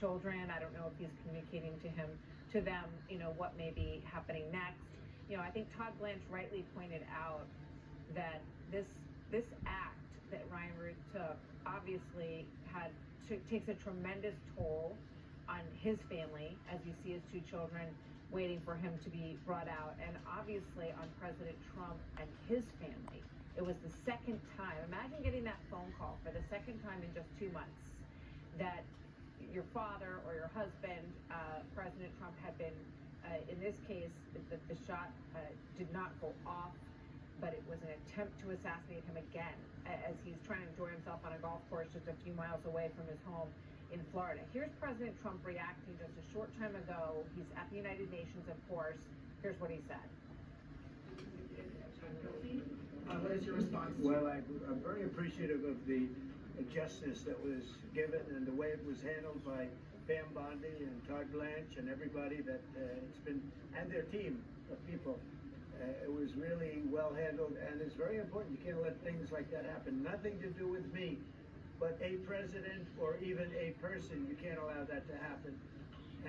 children. I don't know if he's communicating to them, what may be happening next. I think Todd Blanche rightly pointed out that this act that Ryan Routh took obviously takes a tremendous toll on his family, as you see his two children waiting for him to be brought out, and obviously on President Trump and his family. It was the second time. Imagine getting that phone call for the second time in just 2 months that your father or your husband, President Trump, had been, in this case, the shot did not go off, but it was an attempt to assassinate him again as he's trying to enjoy himself on a golf course just a few miles away from his home in Florida. Here's President Trump reacting just a short time ago. He's at the United Nations, of course. Here's what he said. What is your response? Well, I'm very appreciative of the justice that was given and the way it was handled by Pam Bondi and Todd Blanche and everybody that it's been, and their team of people. It was really well handled, and it's very important. You can't let things like that happen. Nothing to do with me, but a president or even a person, you can't allow that to happen.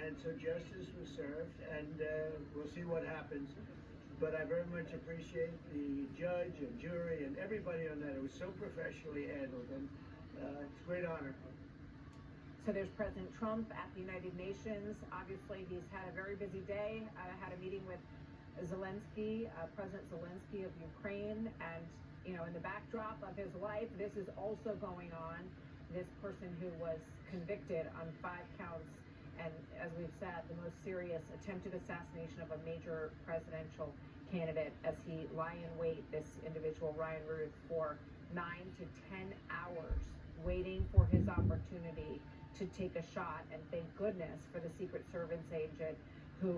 And so justice was served, and we'll see what happens. But I very much appreciate the judge and jury and everybody on that. It was so professionally handled, and it's a great honor. So there's President Trump at the United Nations. Obviously, he's had a very busy day. Had a meeting with Zelensky, President Zelensky of Ukraine, and in the backdrop of his life, this is also going on. This person who was convicted on 5 counts, and as we've said, the most serious attempted assassination of a major presidential candidate, as he lie in wait, this individual, Ryan Routh, for 9 to 10 hours, waiting for his opportunity to take a shot. And thank goodness for the Secret Service agent who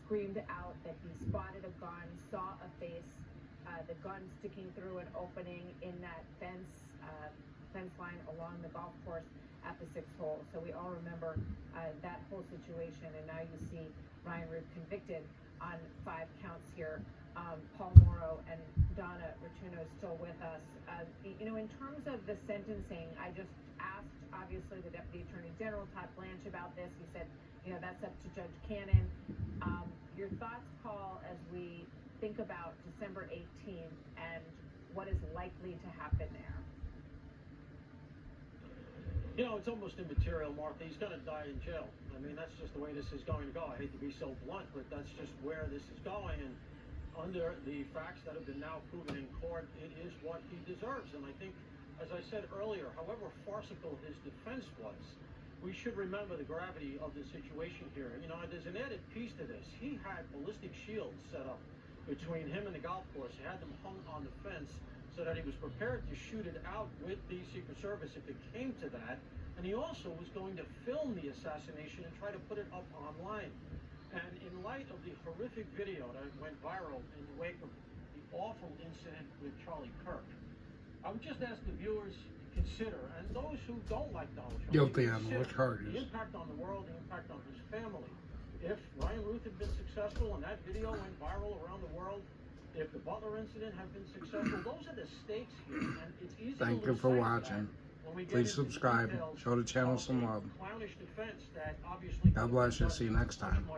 screamed out that he spotted a gun, saw a face, the gun sticking through an opening in that fence line along the golf course at the 6th hole. So we all remember that whole situation, and now you see Ryan Routh convicted on 5 counts here. Paul Morrow and Donna Rotuno still with us. In terms of the sentencing, I just asked, obviously, the Deputy Attorney General, Todd Blanche, about this. He said, that's up to Judge Cannon. Your thoughts, Paul, as we think about December 18th and what is likely to happen there? It's almost immaterial, Martha. He's going to die in jail. I mean, that's just the way this is going to go. I hate to be so blunt, but that's just where this is going. And under the facts that have been now proven in court, it is what he deserves. And I think, as I said earlier, however farcical his defense was, we should remember the gravity of the situation here. There's an added piece to this. He had ballistic shields set up between him and the golf course. He had them hung on the fence so that he was prepared to shoot it out with the Secret Service if it came to that. And he also was going to film the assassination and try to put it up online. And in light of the horrific video that went viral in the wake of the awful incident with Charlie Kirk, I would just ask the viewers to consider, and those who don't like Donald Trump, guilty on what charges, the impact on the world, the impact on his family. If Ryan Routh had been successful and that video went viral around the world, if the Butler incident had been successful, those are the stakes here, and it's easy to thank you for watching. Please subscribe. Show the channel some love. God bless you. See you next time.